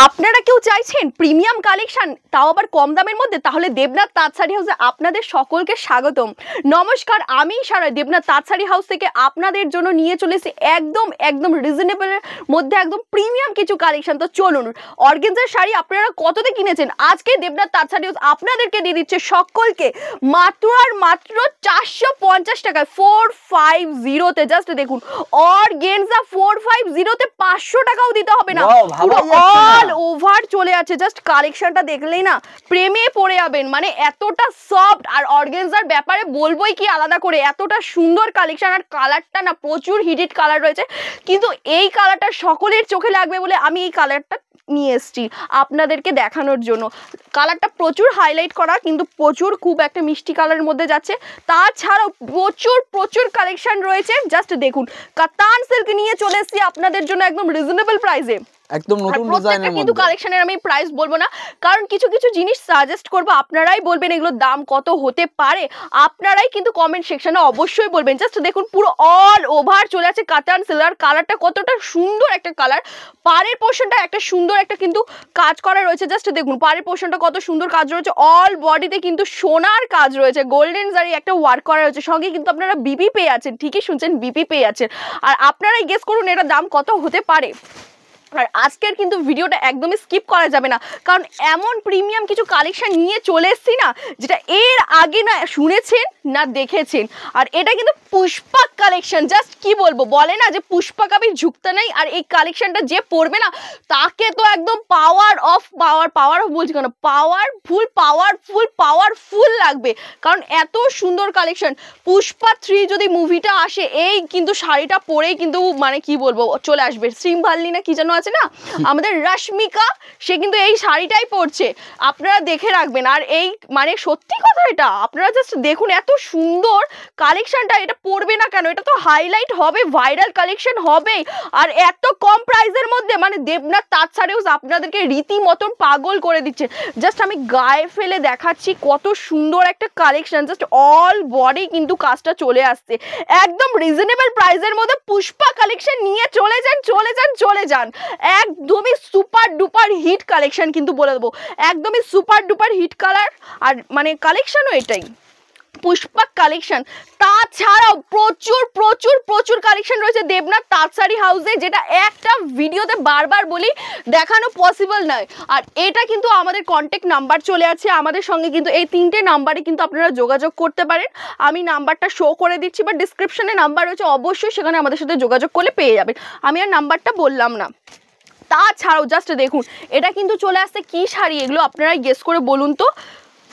আপনারা কেউ চাইছেন প্রিমিয়াম কালেকশন তাও আবার কম দামের মধ্যে? তাহলে দেবনাথ তাঁত শাড়ি হাউসে আপনাদের সকলকে স্বাগতম। নমস্কার, আমি সারা দেবনাথ তাঁত শাড়ি হাউস থেকে আপনাদের জন্য নিয়ে চলেছি একদম রিজনেবলের মধ্যে একদম প্রিমিয়াম কিছু কালেকশন। তো চলুন, অর্গানজার শাড়ি আপনারা কততে কিনেছেন আজকে দেবনাথ তাঁত শাড়ি হাউস আপনাদেরকে দিয়ে দিচ্ছে সকলকে মাত্র আর মাত্র 450 টাকায় 450-তে। জাস্ট দেখুন, অর্গানজা 450-তে 500 টাকাও দিতে হবে না, অল ওভার চলে আছে। জাস্ট কালেকশনটা দেখলেই না প্রেমে পড়ে যাবেন, মানে এতটা সফট। আর অর্গানজার ব্যাপারে বলবোই কি আলাদা করে, এতটা সুন্দর কালেকশন। আর কালারটা না প্রচুর হিটেড কালার রয়েছে, কিন্তু এই কালারটা সকলের চোখে লাগবে বলে আমি এই কালারটা নিয়ে এসছি আপনাদেরকে দেখানোর জন্য। কালারটা প্রচুর হাইলাইট করা, কিন্তু প্রচুর খুব একটা মিষ্টি কালারের মধ্যে যাচ্ছে। তাছাড়াও প্রচুর কালেকশন রয়েছে। জাস্ট দেখুন, কাতান সিল্ক নিয়ে চলে এসেছি আপনাদের জন্য একদম রিজনেবল প্রাইসে, একদম নতুন ডিজাইনের মধ্যে। কিন্তু কালেকশনের আমি প্রাইস বলবো না, কারণ কিছু জিনিস সাজেস্ট করব, আপনারাই বলবেন এগুলোর দাম কত হতে পারে। আপনারাই কিন্তু কমেন্ট সেকশনে অবশ্যই বলবেন। জাস্ট দেখুন, পুরো অল ওভার চলে আছে কাতান সিল্ক। কালারটা কতটা সুন্দর একটা কালার। পাড়ের পোর্শনটা একটা সুন্দর একটা কিন্তু কাজ করা রয়েছে। জাস্ট দেখুন পাড়ের পোর্শনটা কত সুন্দর কাজ রয়েছে। অল বডিতে কিন্তু সোনার কাজ রয়েছে, গোল্ডেন জারি একটা ওয়ার্ক করা রয়েছে। সঙ্গে কিন্তু আপনারা বিপি পেয়ে আছেন, ঠিকই শুনছেন, বিপি পেয়ে আছেন। আর আপনারাই গেস করুন এটার দাম কত হতে পারে। আর আজকের কিন্তু ভিডিওটা একদমই স্কিপ করা যাবে না, কারণ এমন প্রিমিয়াম কিছু কালেকশন নিয়ে চলে এসেছি না, যেটা এর আগে না শুনেছেন না দেখেছেন। আর এটা কিন্তু পুষ্পাক কালেকশন। জাস্ট কি বলবো, বলে না যে পুষ্পাক আমি ঝুঁকতে নাই। আর এই কালেকশনটা যে পরবে না তাকে তো একদম পাওয়ার অফ বলছি কেন, পাওয়ারফুল লাগবে, কারণ এত সুন্দর কালেকশন। পুষ্পা 3 যদি মুভিটা আসে, এই কিন্তু শাড়িটা পরেই কিন্তু মানে কি বলবো চলে আসবে। শ্রীমভাল্লি না কি যেন আছে না আমাদের রশ্মিকা, সে কিন্তু এই শাড়িটাই পরছে, আপনারা দেখে রাখবেন। আর এই মানে সত্যি কথা, এটা আপনারা জাস্ট দেখুন এত সুন্দর কালেকশনটা। এটা পরবে না কেন, এটা তো হাইলাইট হবে, ভাইরাল কালেকশন হবে। আর এত কম প্রাইসের মধ্যে মানে দেবনাথ তাঁত শাড়ি হাউস আপনাদেরকে রীতিমতন পাগল করে দিচ্ছে। জাস্ট আমি গায়ে ফেলে দেখাচ্ছি কত সুন্দর একটা কালেকশন। জাস্ট অল বডি কিন্তু কাজটা চলে আসছে একদম রিজনেবল প্রাইসের মধ্যে। পুষ্পা কালেকশন নিয়ে চলে যান। একদমই সুপার ডুপার হিট কালেকশন, কিন্তু বলে দেবো একদমই সুপার ডুপার হিট কালার। আর মানে কালেকশনও এটাই পুষ্পাক কালেকশন। তাছাড়াও প্রচুর কালেকশন রয়েছে দেবনাথ তাঁত শাড়ি হাউসে, যেটা একটা ভিডিওতে বারবার বলি দেখানো পসিবল নয়। আর এটা কিন্তু আমাদের কন্ট্যাক্ট নাম্বার চলে আছে আমাদের সঙ্গে, কিন্তু এই 3টে নাম্বারে কিন্তু আপনারা যোগাযোগ করতে পারেন। আমি নাম্বারটা শো করে দিচ্ছি বা ডিসক্রিপশনে নাম্বার রয়েছে, অবশ্যই সেখানে আমাদের সাথে যোগাযোগ করলে পেয়ে যাবেন। আমি আর নাম্বারটা বললাম না। তাছাড়াও জাস্ট দেখুন, এটা কিন্তু চলে আসছে কি শাড়ি, এগুলো আপনারাই গেস করে বলুন তো।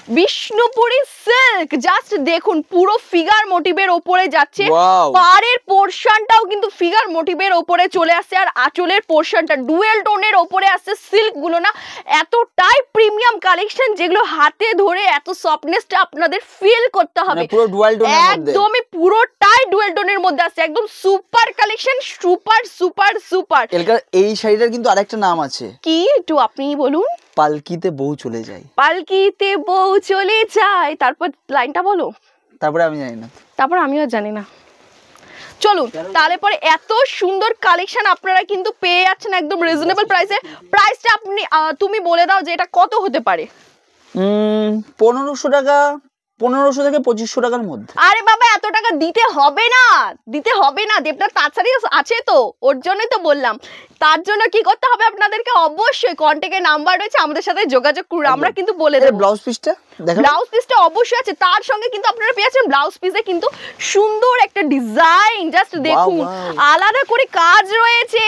বিষ্ণুপুরি সিল্ক। জাস্ট দেখুন পুরো ফিগার মোটিভের ওপরে যাচ্ছে, পাড়ের পোর্শনটাও কিন্তু ফিগার মোটিভের ওপরে চলে আসছে। আর আঁচলের পোর্শনটা ডুয়েল টোনের ওপরে আসছে। সিল্ক গুলো না এতটাই প্রিমিয়াম কালেকশন, যেগুলো হাতে ধরে এত সফটনেসটা আপনাদের ফিল করতে হবে। একদমই পুরোটাই ডুয়েল টোনের মধ্যে আসছে, একদম সুপার কালেকশন, সুপার। এই শাড়িটার কিন্তু আরেকটা নাম আছে, কি একটু আপনি বলুন। পালকিতে বউ চলে যায়। পালকিতে বউ চলে যায়, তারপর লাইনটা বলো। তারপরে আমি জানি না, তারপর আমিও জানি না। চলুন তাহলে পরে এত সুন্দর কালেকশন আপনারা কিন্তু পেয়ে যাচ্ছেন একদম রিজনেবল প্রাইসে। প্রাইসটা আপনি তুমি বলে দাও যে এটা কত হতে পারে। 1500 টাকা, 1500 থেকে 2500 টাকার মধ্যে। আরে বাবা, এত টাকা দিতে হবে না। দেবনাথ তাঁত শাড়ি আছে তো, ওর জন্যই তো বললাম। তার জন্য কি করতে হবে আপনাদেরকে, অবশ্যই কন্ট্যাক্টের নাম্বার রয়েছে, আমাদের সাথে যোগাযোগ করুন, আমরা কিন্তু বলে দেব। ব্লাউজ পিসটা দেখুন, ব্লাউজ পিসটা অবশ্যই আছে, তার সঙ্গে কিন্তু আপনারা পেয়েছেন ব্লাউজ পিসে কিন্তু সুন্দর একটা ডিজাইন। জাস্ট দেখুন আলাদা করে কাজ রয়েছে,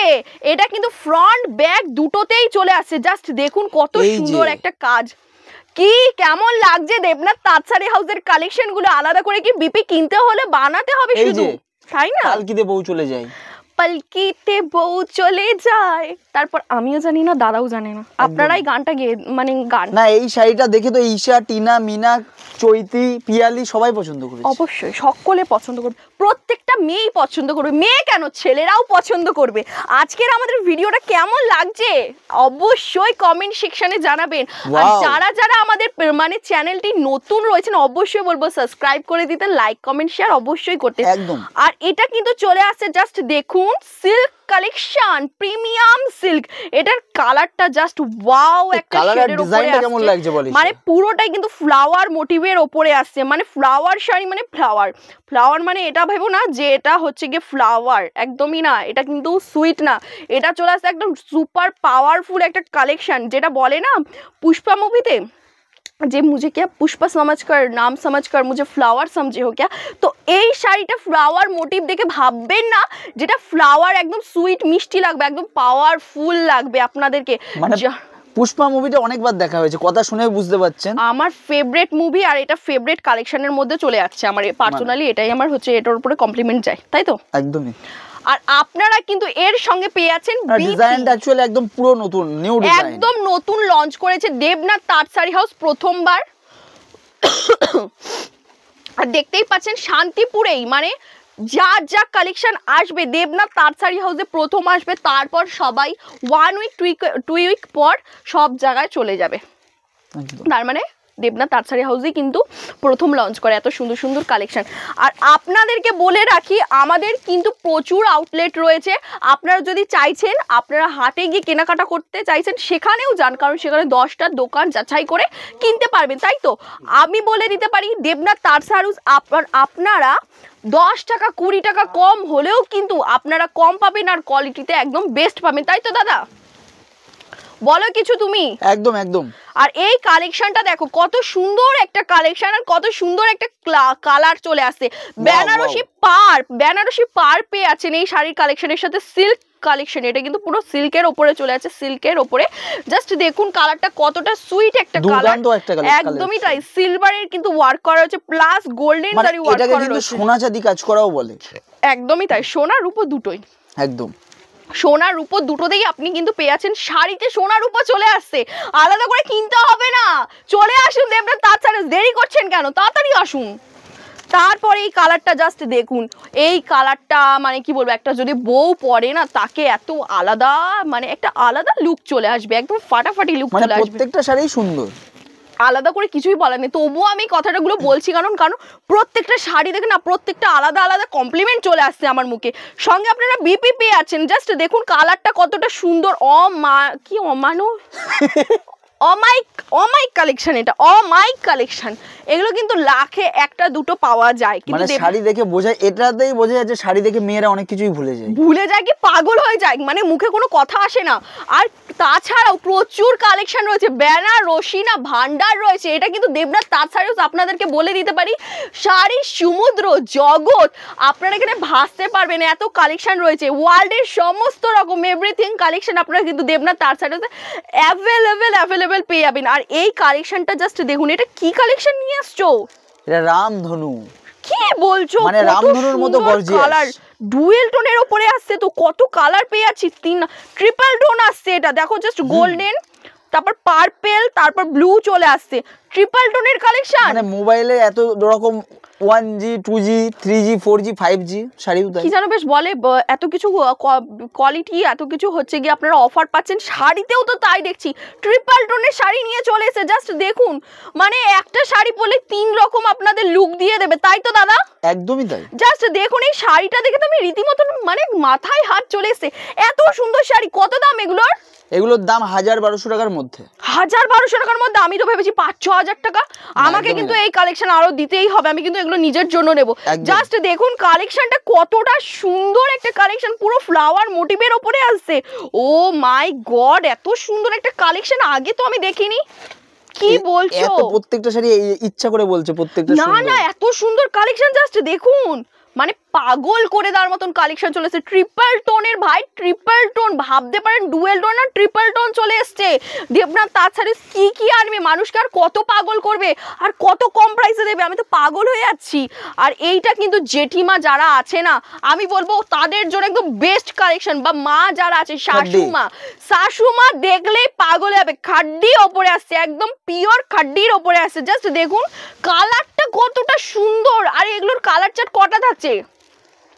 এটা কিন্তু ফ্রন্ট ব্যাক দুটোতেই চলে আসছে। জাস্ট দেখুন কত সুন্দর একটা কাজ। কি কেমন লাগছে দেবনাথ তাঁত শাড়ি হাউসের কালেকশন গুলো। আলাদা করে কি বিপি কিনতে হলে বানাতে হবে শুধু, তাই না? পালকিতে বউ চলে যায়, পালকিতে বউ চলে যায়। তারপর আমিও জানি না, দাদাও জানে না, আপনারাই গানটা মানে গান না। এই শাড়িটা দেখে তো ঈশা, টিনা, মিনা, চৈতি, পিয়ালি সবাই পছন্দ করেছে, অবশ্যই সকলে পছন্দ করবে। প্রত্যেকটা মেয়েই পছন্দ করবে, মেয়ে কেন ছেলেরাও পছন্দ করবে। আজকের আমাদের ভিডিওটা কেমন লাগছে অবশ্যই কমেন্ট সেকশনে জানাবেন। আর যারা যারা আমাদের মানে চ্যানেলটি নতুন রয়েছেন অবশ্যই বলবো সাবস্ক্রাইব করে দিতে, লাইক কমেন্ট শেয়ার অবশ্যই করতে। একদম। আর এটা কিন্তু চলে আসছে, জাস্ট দেখুন সিল্ক কালেকশন, প্রিমিয়াম সিল্ক। এটার কালারটা জাস্ট ওয়াও, একটা শেডের উপরে কেমন লাগছে বলিস, মানে পুরোটাই কিন্তু ফ্লাওয়ার মোটিভের উপরে আসছে, মানে ফ্লাওয়ার শাড়ি মানে ফ্লাওয়ার ফ্লাওয়ার মানে এটা ভেবো না যে এটা হচ্ছে গিয়ে ফ্লাওয়ার, একদমই না, এটা কিন্তু সুইট না, এটা চলে আসছে একদম সুপার পাওয়ারফুল একটা কালেকশন। যেটা বলে না পুষ্পা মুভিতে যে মুझे क्या पुष्पा समझकर नाम समझकर मुझे फ्लावर समझे हो क्या, তো এই শাড়িটা ফ্লাওয়ার মোটিভ দেখে ভাববেন না যেটা ফ্লাওয়ার একদম সুইট মিষ্টি লাগবে, একদম পাওয়ারফুল লাগবে আপনাদেরকে। মানে পুষ্পা মুভিটা অনেকবার দেখা হয়েছে, কথা শুনে বুঝতে পারছেন আমার ফেভারিট মুভি, আর এটা ফেভারিট কালেকশনের মধ্যে চলে যাচ্ছে আমার পার্সোনালি, এটাই আমার হচ্ছে এটার উপরে কমপ্লিমেন্ট যায়, তাই তো একদমই। আর আপনারা কিন্তু এর সঙ্গে পেয়ে যাচ্ছেন ডিজাইনটা অ্যাকচুয়ালি একদম পুরো নতুন, নিউ ডিজাইন, একদম নতুন লঞ্চ করেছে দেবনাথ তাঁত শাড়ি হাউস প্রথমবার। আর দেখতেই পাচ্ছেন শান্তিপুরেই, মানে যা যা কালেকশন আসবে দেবনাথ তাঁত শাড়ি হাউসে প্রথম আসবে, তারপর সবাই 1 উইক 2 উইক পর সব জায়গায় চলে যাবে। তার মানে দেবনাথ তাঁত শাড়ি হাউসই কিন্তু প্রথম লঞ্চ করে এত সুন্দর সুন্দর কালেকশন। আর আপনাদেরকে বলে রাখি আমাদের কিন্তু প্রচুর আউটলেট রয়েছে, আপনারা যদি চাইছেন আপনারা হাটে গিয়ে কেনাকাটা করতে চাইছেন সেখানেও যান, কারণ সেখানে 10টা দোকান যাচাই করে কিনতে পারবেন, তাই তো। আমি বলে দিতে পারি দেবনাথ তাঁত শাড়ি হাউস আপনারা 10 টাকা 20 টাকা কম হলেও কিন্তু আপনারা কম পাবেন আর কোয়ালিটিতে একদম বেস্ট পাবেন, তাই তো দাদা বলো কিছু তুমি। একদম একদম। আর এই কালেকশনটা দেখো কত সুন্দর একটা কালেকশন, আর কত সুন্দর একটা কালার চলে আসছে। বেনারসি পার পেয়ে আছেন এই শাড়ির কালেকশনের সাথে সিল্ক কালেকশন, এটা কিন্তু পুরো সিল্কের উপরে চলে আছে, সিল্কের উপরে জাস্ট দেখুন কালারটা কতটা সুইট একটা কালার, একদমই তাই। সিলভারের কিন্তু ওয়ার্ক করা হচ্ছে প্লাস গোল্ডেন জারি ওয়ার্ক করা রয়েছে, কিন্তু সোনা চাঁদি কাজ করাও বলে, একদমই তাই, সোনা রূপো দুটোই, একদম সোনার উপর দুটোতেই আপনি কিন্তু পেয়ে আছেন। শাড়িতে সোনার উপর চলে আসছে, আলাদা করে কিনতে হবে না, চলে আসুন দেবনাথ তাঁত শাড়ি, দেরি করছেন কেন, তাড়াতাড়ি আসুন। তারপরে এই কালারটা জাস্ট দেখুন, এই কালারটা মানে কি বলবো, একটা যদি বউ পরে না তাকে এত আলাদা, মানে একটা আলাদা লুক চলে আসবে, একদম ফাটাফাটি লুক চলে আসবে, প্রত্যেকটা শাড়ি সুন্দর, আলাদা করে কিছুই বলার নেই। তবুও আমি কথাটাগুলো বলছি কারণ প্রত্যেকটা শাড়ি দেখে না প্রত্যেকটা আলাদা আলাদা কমপ্লিমেন্ট চলে আসছে আমার মুখে। সঙ্গে আপনারা বিপি পেয়ে আছেন, জাস্ট দেখুন কালারটা কতটা সুন্দর, অমাইক কালেকশন, এটা অমাইক কালেকশন, এগুলো কিন্তু লাখে একটা দুটো পাওয়া যায়, কিন্তু শাড়ি দেখে বোঝায়, এটাতেই বোঝা যাচ্ছে শাড়ি দেখে মেয়েরা অনেক কিছুই ভুলে যায় কি পাগল হয়ে যায়, মানে মুখে কোনো কথা আসে না। আর তাছাড়াও প্রচুর কালেকশন রয়েছে, বেনারসি না ভান্ডার রয়েছে, এটা কিন্তু দেবনাথ তাঁত শাড়ি হাউস আপনাদেরকে বলে দিতে পারি শাড়ির সমুদ্র জগৎ, আপনারা এখানে ভাসতে পারবেন, এত কালেকশন রয়েছে, ওয়ার্ল্ডের সমস্ত রকম এভরিথিং কালেকশন আপনারা কিন্তু দেবনাথ তাঁত শাড়ি হাউসে অ্যাভেলেবেল পেয়ে যাবেন। আর এই কালেকশনটা জাস্ট দেখুন, এটা কি কালেকশন নিয়ে আসছো, এটা রামধনু, কি বলছো, মানে রামধনুর মতো গর্জিয়াস কালার, ডুয়েল টোনের উপরে আসছে, তো কত কালার পেয়ে যাচ্ছি, 3 ট্রিপল টোন আসছে, এটা দেখো জাস্ট গোল্ডেন, তারপর পার্পল, তারপর ব্লু চলে আসছে, ট্রিপল টোনের কালেকশন। মানে মোবাইলে এত রকম 1G 2G 3G 4G 5G sari কি জানো বেশ বলে, এত কিছু কোয়ালিটি, এত কিছু হচ্ছে গিয়ে আপনারা অফার পাচ্ছেন, শাড়িতেও তো তাই দেখছি, ট্রিপল টোনের শাড়ি নিয়ে চলে এসে, জাস্ট দেখুন মানে একটা শাড়ি পরলে 3 রকম আপনাদের লুক দিয়ে দেবে, তাই তো দাদা, একদমই তাই। জাস্ট দেখুন এই শাড়িটা দেখে তো আমি রীতিমতো মানে মাথায় হাত চলে এসেছে, এত সুন্দর শাড়ি। কত দাম এগুলোর দাম 1000-1200 টাকার মধ্যে, 1000-1200 টাকার মধ্যে, আমি তো ভেবেছি 5-6 হাজার টাকা। আমাকে কিন্তু এই কালেকশন আরো দিতেই হবে, আমি কিন্তু এগুলো নিজের জন্য নেব। জাস্ট দেখুন কালেকশনটা কতটা সুন্দর একটা কালেকশন, পুরো ফ্লাওয়ার মোটিভের উপরে আসছে, ও মাই গড এত সুন্দর একটা কালেকশন আগে তো আমি দেখিনি। কি বলছো, প্রত্যেকটা শাড়ি ইচ্ছা করে বলছে প্রত্যেকটা, না এত সুন্দর কালেকশন জাস্ট দেখুন, মানে পাগল করে দেওয়ার মতন কালেকশন চলে এসেছে, ট্রিপল টোনের ভাই, ট্রিপল টোন, ভাবতে পারেন ডুয়েল টোন আর ট্রিপল টোন চলে এসছে। দেবনাথ তাঁত শাড়ি কি আনবে, মানুষকে আর কত পাগল করবে, আর কত কম প্রাইসে দেবে, আমি তো পাগল হয়ে যাচ্ছি। আর এইটা কিন্তু জেঠিমা যারা আছে না, আমি বলবো তাদের জন্য একদম বেস্ট কালেকশন, বা মা যারা আছে, শাশুমা দেখলেই পাগল হবে, খাড্ডি ওপরে আসছে, একদম পিওর খাড্ডির ওপরে আসছে, জাস্ট দেখুন কালারটা কতটা সুন্দর। আর এগুলোর কালার চার্ট কটা থাকছে,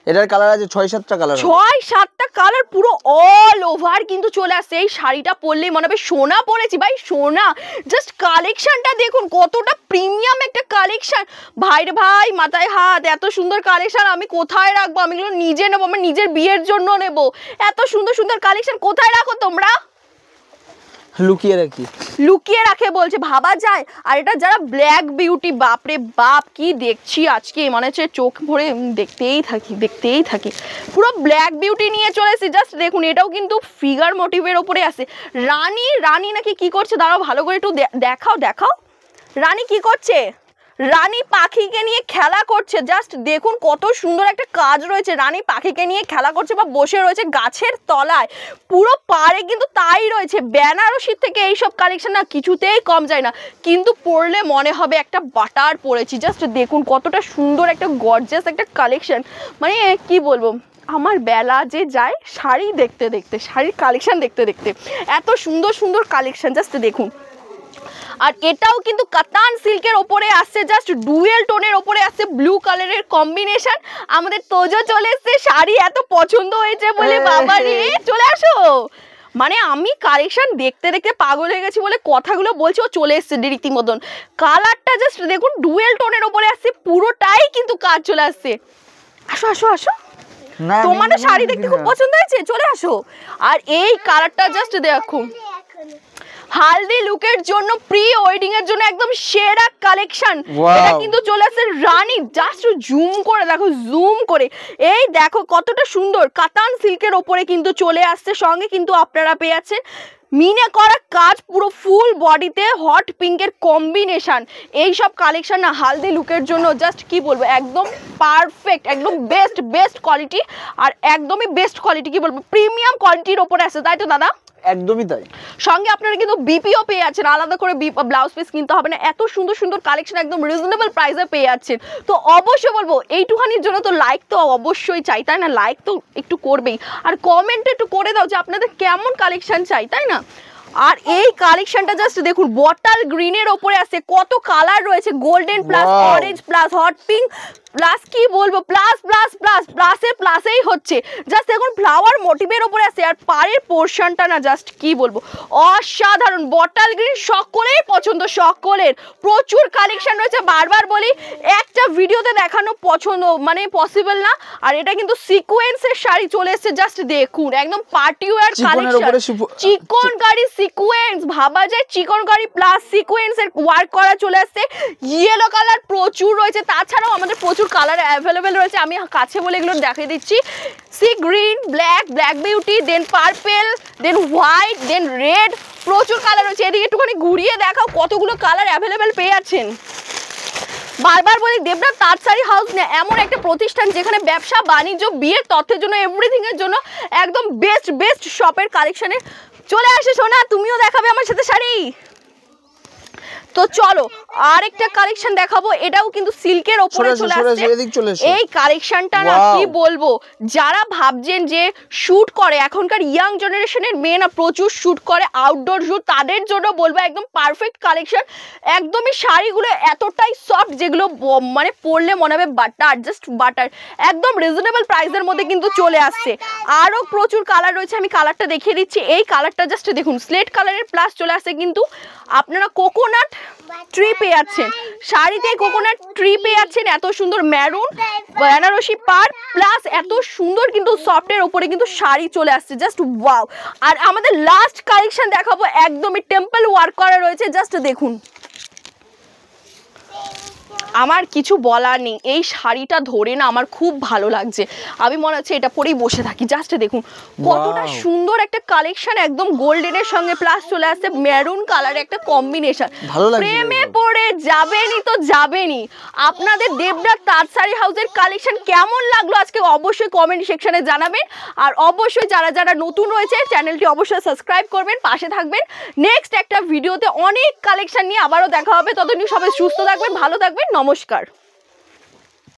এটার কালার আছে 6-7টা কালার, 6-7টা কালার পুরো অল ওভার কিন্তু চলে আসছে। এই শাড়িটা পরলেই মনে হবে সোনা পরেছি ভাই, সোনা। জাস্ট কালেকশনটা দেখুন কতটা প্রিমিয়াম একটা কালেকশন। ভাইরে ভাই মাথায় হাত, এত সুন্দর কালেকশন আমি কোথায় রাখবো? আমি এগুলো নিজে নেবো, আমার নিজের বিয়ের জন্য নেবো। এত সুন্দর সুন্দর কালেকশন কোথায় রাখো তোমরা? লুকিয়ে রাখি। লুকিয়ে রাখে বলছে, ভাবা যায়। আর এটা যারা ব্ল্যাক বিউটি, বাপরে বাপ কি দেখছি আজকে, মানে হচ্ছে চোখ ভরে দেখতেই থাকি। পুরো ব্ল্যাক বিউটি নিয়ে চলে এসেছি। জাস্ট দেখুন, এটাও কিন্তু ফিগার মোটিভের ওপরে আছে। রানী নাকি কি করছে, দাঁড়াও ভালো করে একটু দেখাও। রানী কি করছে? রানী পাখিকে নিয়ে খেলা করছে। জাস্ট দেখুন কত সুন্দর একটা কাজ রয়েছে। রানী পাখিকে নিয়ে খেলা করছে বা বসে রয়েছে গাছের তলায়। পুরো পাড়ে কিন্তু তাই রয়েছে। বেনারসির থেকে এইসব কালেকশন না কিছুতেই কম যায় না, কিন্তু পরলে মনে হবে একটা বাটার পরেছি। জাস্ট দেখুন কতটা সুন্দর একটা গর্জিয়াস একটা কালেকশন। মানে কি বলবো, আমার বেলা যে যায় শাড়ি দেখতে, শাড়ির কালেকশন দেখতে এত সুন্দর সুন্দর কালেকশন। জাস্ট দেখুন। আর এটাও কিন্তু কাতান সিল্কের ওপরে আসছে, জাস্ট ডুয়েল টোনের ওপরে আসছে, ব্লু কালারের কম্বিনেশন। আমাদের তোজো চলে এসছে, শাড়ি এত পছন্দ হয়েছে বলে বাবা রে, চলে আসো। মানে আমি কালেকশন দেখতে পাগল হয়ে গেছি বলে কথাগুলো বলছি, ও চলে এসছে রীতিমতন। কালারটা জাস্ট দেখুন ডুয়েল টোনের ওপরে আসছে, পুরোটাই কিন্তু কাজ চলে আসছে। আসো তোমারও শাড়ি দেখতে খুব পছন্দ হয়েছে, চলে আসো। আর এই কালারটা জাস্ট দেখুন, হালদি লুকের জন্য, প্রি ওয়েডিং এর জন্য একদম সেরা কালেকশন। এটা কিন্তু চলে আসছে রানী। জাস্ট জুম করে দেখো, এই দেখো কতটা সুন্দর কাতান সিল্কের ওপরে কিন্তু চলে আসছে। সঙ্গে কিন্তু আপনারা পেয়ে যাচ্ছেন মিনে করা কাজ, পুরো ফুল বডিতে হট পিঙ্কের কম্বিনেশন। এইসব কালেকশন না হালদি লুকের জন্য জাস্ট কি বলবো, একদম পারফেক্ট, একদম বেস্ট কোয়ালিটি। আর একদমই বেস্ট কোয়ালিটি, কি বলবো, প্রিমিয়াম কোয়ালিটির ওপরে আছে, তাই তো দাদা? একদমই তাই। সঙ্গে আপনারা কিন্তু বিপিও পেয়ে যাচ্ছেন, আলাদা করে ব্লাউজ পিস কিনতে হবে না। এত সুন্দর সুন্দর কালেকশন একদম রিজনেবল প্রাইসে পেয়ে যাচ্ছেন। তো অবশ্যই বলবো এইটুখানির জন্য তো লাইক তো অবশ্যই চাই, তাই না? লাইক তো একটু করবেই, আর কমেন্ট একটু করে দাও যে আপনাদের কেমন কালেকশন চাই, তাই না? আর এই কালেকশনটা জাস্ট দেখুন বটল গ্রিনের ওপরে আছে, কত কালার রয়েছে, golden plus orange plus hot pink plus কি বলবো প্লাসেই হচ্ছে। জাস্ট দেখুন ফ্লাওয়ার মোটিভের ওপরে আছে। আর পাড়ের পোর্শনটা না জাস্ট কি বলবো অসাধারণ। বটল গ্রিন সকলের পছন্দ, সকলের। প্রচুর কালেকশন রয়েছে, বারবার বলি একটা ভিডিওতে দেখানো মানে পসিবল না। আর এটা কিন্তু সিকোয়েন্সের শাড়ি চলে এসেছে, জাস্ট দেখুন একদম party wear collection, chikankari sequence. ভাবা যায় চিকনকারি প্লাস সিকোয়েন্সের ওয়ার্ক করা চলে আসছে। ইয়েলো কালার প্রচুর রয়েছে, তাছাড়াও আমাদের প্রচুর কালার অ্যাভেলেবেল রয়েছে। আমি কাছে বলে এগুলো দেখিয়ে দিচ্ছি। সি গ্রিন, ব্ল্যাক বিউটি, দেন পার্পেল, দেন হোয়াইট, দেন রেড, প্রচুর কালার রয়েছে। এদিকে একটুখানি ঘুরিয়ে দেখাও কতগুলো কালার অ্যাভেলেবেল পেয়ে যাচ্ছেন। বারবার বলি দেবনাথ তাঁত শাড়ি হাউস না এমন একটা প্রতিষ্ঠান যেখানে ব্যবসা বাণিজ্য, বিয়ের তথ্যের জন্য, এভরিথিং এর জন্য একদম বেস্ট শপের কালেকশনে চলে আসে। সোনা তুমিও দেখাবে আমার সাথে শাড়ি? তো চলো আরেকটা কালেকশন দেখাবো, এটাও কিন্তু সিল্কের ওপরে চলে আসছে। এই কালেকশনটা না কি বলবো, যারা ভাবছেন যে শুট করে, এখনকার ইয়াং জেনারেশনের মেয়েরা প্রচুর শুট করে, আউটডোর শুট, তাদের জন্য বলবো একদম পারফেক্ট কালেকশন। একদমই শাড়িগুলো এতটাই সফট, যেগুলো মানে পরলে মনে হবে বাটার, জাস্ট বাটার। একদম রিজনেবল প্রাইসের মধ্যে কিন্তু চলে আসছে। আরো প্রচুর কালার রয়েছে, আমি কালারটা দেখিয়ে দিচ্ছি। এই কালারটা জাস্ট দেখুন স্লেট কালারের, প্লাস চলে আসছে কিন্তু আপনারা কোকোনাট ট্রি পেয়ে যাচ্ছেন, শাড়িতে কোকোনাট ট্রি পেয়ে যাচ্ছেন। এত সুন্দর মেরুন বেনারসি পাড় প্লাস এত সুন্দর কিন্তু সফটের উপরে কিন্তু শাড়ি চলে আসছে, জাস্ট ওয়াও। আর আমাদের লাস্ট কালেকশন দেখাবো, একদমই টেম্পল ওয়ার্ক করা রয়েছে, জাস্ট দেখুন। আমার কিছু বলার নেই, এই শাড়িটা ধরে না আমার খুব ভালো লাগছে, আমি মনে হচ্ছে এটা পরেই বসে থাকি। জাস্ট দেখুন কতটা সুন্দর একটা কালেকশন, একদম গোল্ডেনের সঙ্গে প্লাস চলে আসছে মেরুন কালার একটা কম্বিনেশন। প্রেমে পড়ে যাবেনই তো যাবেনই। আপনাদের দেবনাথ তাঁত শাড়ি হাউসের কালেকশন কেমন লাগলো আজকে অবশ্যই কমেন্ট সেকশনে জানাবেন। আর অবশ্যই যারা নতুন রয়েছে চ্যানেলটি অবশ্যই সাবস্ক্রাইব করবেন, পাশে থাকবেন। নেক্সট একটা ভিডিওতে অনেক কালেকশন নিয়ে আবারও দেখা হবে, ততদিন সবাই সুস্থ থাকবেন, ভালো থাকবেন, নমস্কার।